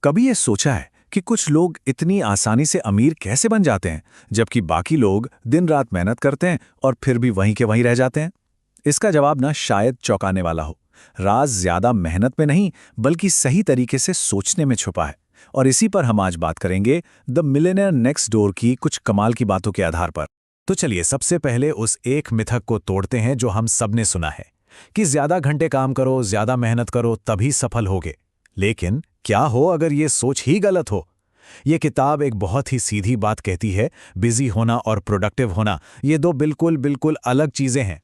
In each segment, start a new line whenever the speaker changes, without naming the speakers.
कभी ये सोचा है कि कुछ लोग इतनी आसानी से अमीर कैसे बन जाते हैं, जबकि बाकी लोग दिन रात मेहनत करते हैं और फिर भी वहीं के वहीं रह जाते हैं? इसका जवाब ना शायद चौंकाने वाला हो। राज ज्यादा मेहनत में नहीं, बल्कि सही तरीके से सोचने में छुपा है। और इसी पर हम आज बात करेंगे द मिलियनेयर नेक्स्ट डोर की कुछ कमाल की बातों के आधार पर। तो चलिए सबसे पहले उस एक मिथक को तोड़ते हैं जो हम सबने सुना है कि ज्यादा घंटे काम करो, ज्यादा मेहनत करो, तभी सफल होगे। लेकिन क्या हो अगर ये सोच ही गलत हो? ये किताब एक बहुत ही सीधी बात कहती है, बिजी होना और प्रोडक्टिव होना ये दो बिल्कुल बिल्कुल अलग चीजें हैं।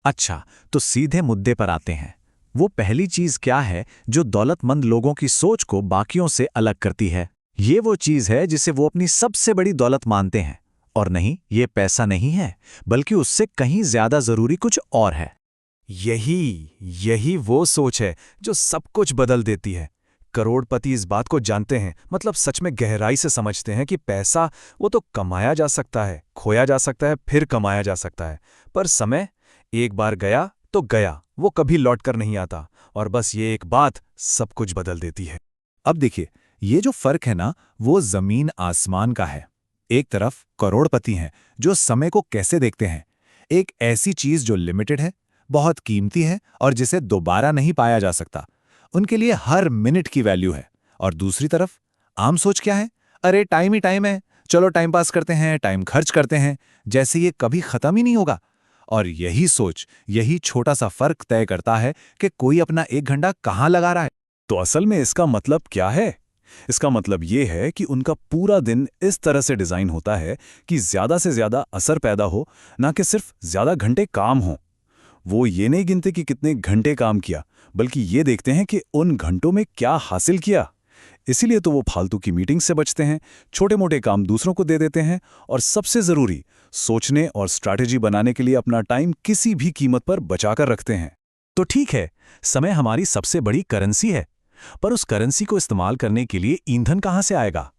अच्छा, तो सीधे मुद्दे पर आते हैं। वो पहली चीज क्या है जो दौलतमंद लोगों की सोच को बाकियों से अलग करती है? ये वो चीज है जिसे वो अपनी सबसे बड़ी दौलत मानते हैं। और नहीं, ये पैसा नहीं है, बल्कि उससे कहीं ज्यादा जरूरी कुछ और है। यही यही वो सोच है जो सब कुछ बदल देती है। करोड़पति इस बात को जानते हैं, मतलब सच में गहराई से समझते हैं कि पैसा वो तो कमाया जा सकता है, खोया जा सकता है, फिर कमाया जा सकता है। पर समय एक बार गया तो गया, वो कभी लौट कर नहीं आता। और बस ये एक बात सब कुछ बदल देती है। अब देखिए, ये जो फर्क है ना, वो जमीन आसमान का है। एक तरफ करोड़पति हैं जो समय को कैसे देखते हैं, एक ऐसी चीज जो लिमिटेड है, बहुत कीमती है और जिसे दोबारा नहीं पाया जा सकता। उनके लिए हर मिनट की वैल्यू है। और दूसरी तरफ आम सोच क्या है? अरे टाइम ही टाइम है, चलो टाइम पास करते हैं, टाइम खर्च करते हैं, जैसे ये कभी खत्म ही नहीं होगा। और यही सोच, यही छोटा सा फर्क तय करता है कि कोई अपना 1 घंटा कहाँ लगा रहा है। तो असल में इसका मतलब क्या है? इसका मतलब ये है कि उनका पूरा दिन इस तरह से डिजाइन होता है कि ज्यादा से ज्यादा असर पैदा हो, ना कि सिर्फ ज्यादा घंटे काम हो। वो ये नहीं गिनते कि कितने घंटे काम किया, बल्कि ये देखते हैं कि उन घंटों में क्या हासिल किया। इसीलिए तो वो फालतू की मीटिंग से बचते हैं, छोटे मोटे काम दूसरों को दे देते हैं, और सबसे जरूरी, सोचने और स्ट्रैटेजी बनाने के लिए अपना टाइम किसी भी कीमत पर बचाकर रखते हैं। तो ठीक है, समय हमारी सबसे बड़ी करेंसी है, पर उस करेंसी को इस्तेमाल करने के लिए ईंधन कहाँ से आएगा?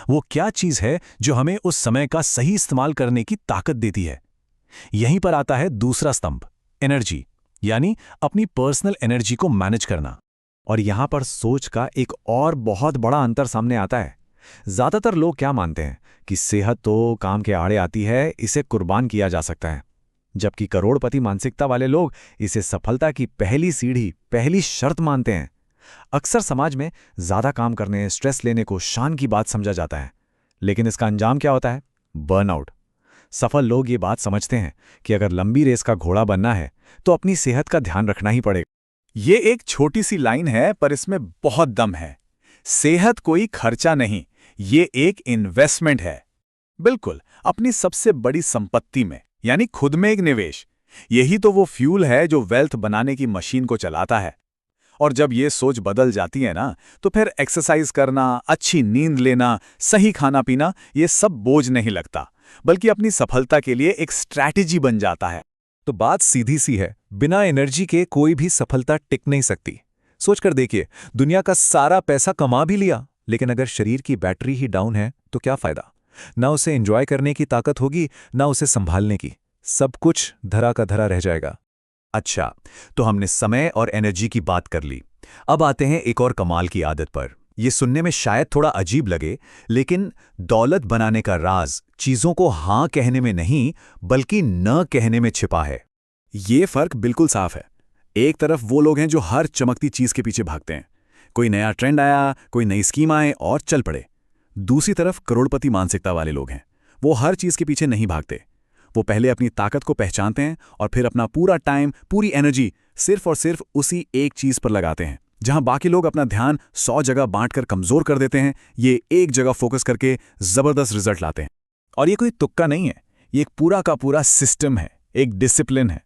वो क्या चीज है जो हमें उस समय का सही इस्तेमाल करने की ताकत देती है? यहीं पर आता है दूसरा स्तंभ, एनर्जी, यानी अपनी पर्सनल एनर्जी को मैनेज करना। और यहां पर सोच का एक और बहुत बड़ा अंतर सामने आता है। ज्यादातर लोग क्या मानते हैं कि सेहत तो काम के आड़े आती है, इसे कुर्बान किया जा सकता है। जबकि करोड़पति मानसिकता वाले लोग इसे सफलता की पहली सीढ़ी, पहली शर्त मानते हैं। अक्सर समाज में ज्यादा काम करने, स्ट्रेस लेने को शान की बात समझा जाता है, लेकिन इसका अंजाम क्या होता है? बर्नआउट। सफल लोग ये बात समझते हैं कि अगर लंबी रेस का घोड़ा बनना है तो अपनी सेहत का ध्यान रखना ही पड़ेगा। ये एक छोटी सी लाइन है, पर इसमें बहुत दम है। सेहत कोई खर्चा नहीं, ये एक इन्वेस्टमेंट है। बिल्कुल, अपनी सबसे बड़ी संपत्ति में, यानी खुद में एक निवेश। यही तो वो फ्यूल है जो वेल्थ बनाने की मशीन को चलाता है। और जब ये सोच बदल जाती है ना, तो फिर एक्सरसाइज करना, अच्छी नींद लेना, सही खाना पीना, ये सब बोझ नहीं लगता, बल्कि अपनी सफलता के लिए एक स्ट्रैटेजी बन जाता है। तो बात सीधी सी है, बिना एनर्जी के कोई भी सफलता टिक नहीं सकती। सोचकर देखिए, दुनिया का सारा पैसा कमा भी लिया, लेकिन अगर शरीर की बैटरी ही डाउन है तो क्या फायदा? ना उसे एंजॉय करने की ताकत होगी, ना उसे संभालने की। सब कुछ धरा का धरा रह जाएगा। अच्छा, तो हमने समय और एनर्जी की बात कर ली। अब आते हैं एक और कमाल की आदत पर। ये सुनने में शायद थोड़ा अजीब लगे, लेकिन दौलत बनाने का राज चीजों को हां कहने में नहीं, बल्कि न कहने में छिपा है। ये फर्क बिल्कुल साफ है। एक तरफ वो लोग हैं जो हर चमकती चीज के पीछे भागते हैं, कोई नया ट्रेंड आया, कोई नई स्कीम आए और चल पड़े। दूसरी तरफ करोड़पति मानसिकता वाले लोग हैं, वो हर चीज के पीछे नहीं भागते। वो पहले अपनी ताकत को पहचानते हैं और फिर अपना पूरा टाइम, पूरी एनर्जी सिर्फ और सिर्फ उसी एक चीज पर लगाते हैं। जहां बाकी लोग अपना ध्यान 100 जगह बांटकर कमजोर कर देते हैं, ये एक जगह फोकस करके जबरदस्त रिजल्ट लाते हैं। और ये कोई तुक्का नहीं है, ये एक पूरा का पूरा सिस्टम है, एक डिसिप्लिन है।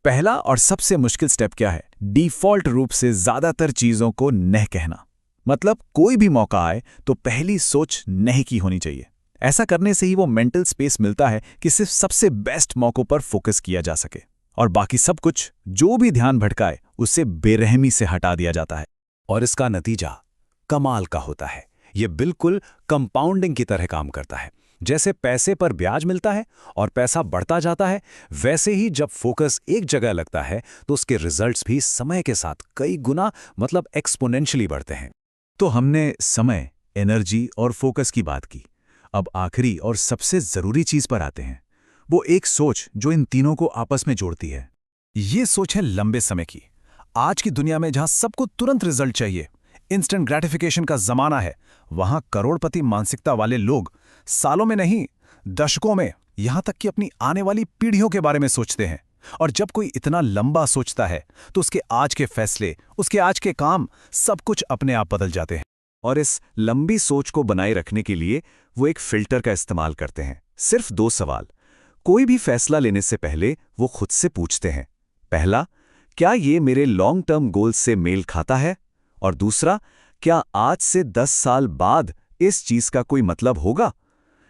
पहला और सबसे मुश्किल स्टेप क्या है? डिफॉल्ट रूप से ज्यादातर चीजों को नहीं कहना। मतलब कोई भी मौका आए तो पहली सोच नहीं की होनी चाहिए। ऐसा करने से ही वो मेंटल स्पेस मिलता है कि सिर्फ सबसे बेस्ट मौकों पर फोकस किया जा सके, और बाकी सब कुछ जो भी ध्यान भटकाए उसे बेरहमी से हटा दिया जाता है। और इसका नतीजा कमाल का होता है। ये बिल्कुल कंपाउंडिंग की तरह काम करता है। जैसे पैसे पर ब्याज मिलता है और पैसा बढ़ता जाता है, वैसे ही जब फोकस एक जगह लगता है तो उसके रिजल्ट्स भी समय के साथ कई गुना, मतलब एक्सपोनेंशियली बढ़ते हैं। तो हमने समय, एनर्जी और फोकस की बात की। अब आखिरी और सबसे जरूरी चीज पर आते हैं। वो एक सोच जो इन तीनों को आपस में जोड़ती है। ये सोच है लंबे समय की। आज की दुनिया में जहां सबको तुरंत रिजल्ट चाहिए, इंस्टेंट ग्रेटिफिकेशन का जमाना है, वहां करोड़पति मानसिकता वाले लोग सालों में नहीं, दशकों में, यहां तक कि अपनी आने वाली पीढ़ियों के बारे में सोचते हैं। और जब कोई इतना लंबा सोचता है तो उसके आज के फैसले, उसके आज के काम, सब कुछ अपने आप बदल जाते हैं। और इस लंबी सोच को बनाए रखने के लिए वो एक फिल्टर का इस्तेमाल करते हैं। सिर्फ 2 सवाल। कोई भी फैसला लेने से पहले वो खुद से पूछते हैं। पहला, क्या ये मेरे लॉन्ग टर्म गोल्स से मेल खाता है? और दूसरा, क्या आज से 10 साल बाद इस चीज का कोई मतलब होगा?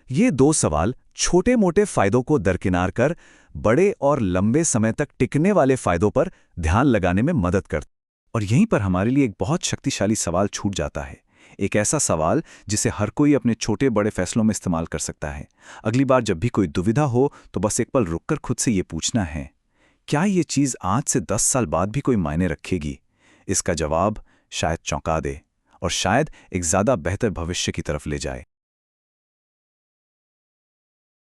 ये 2 सवाल छोटे-मोटे फायदों को दरकिनार कर बड़े और लंबे समय तक टिकने वाले फायदों पर ध्यान लगाने में मदद करते हैं। और यहीं पर हमारे लिए एक बहुत शक्तिशाली सवाल छूट जाता है। एक ऐसा सवाल जिसे हर कोई अपने छोटे बड़े फैसलों में इस्तेमाल कर सकता है। अगली बार जब भी कोई दुविधा हो तो बस एक पल रुककर खुद से ये पूछना है, क्या ये चीज़ आज से 10 साल बाद भी कोई मायने रखेगी? इसका जवाब शायद चौंका दे और शायद एक ज़्यादा बेहतर भविष्य की तरफ ले जाए।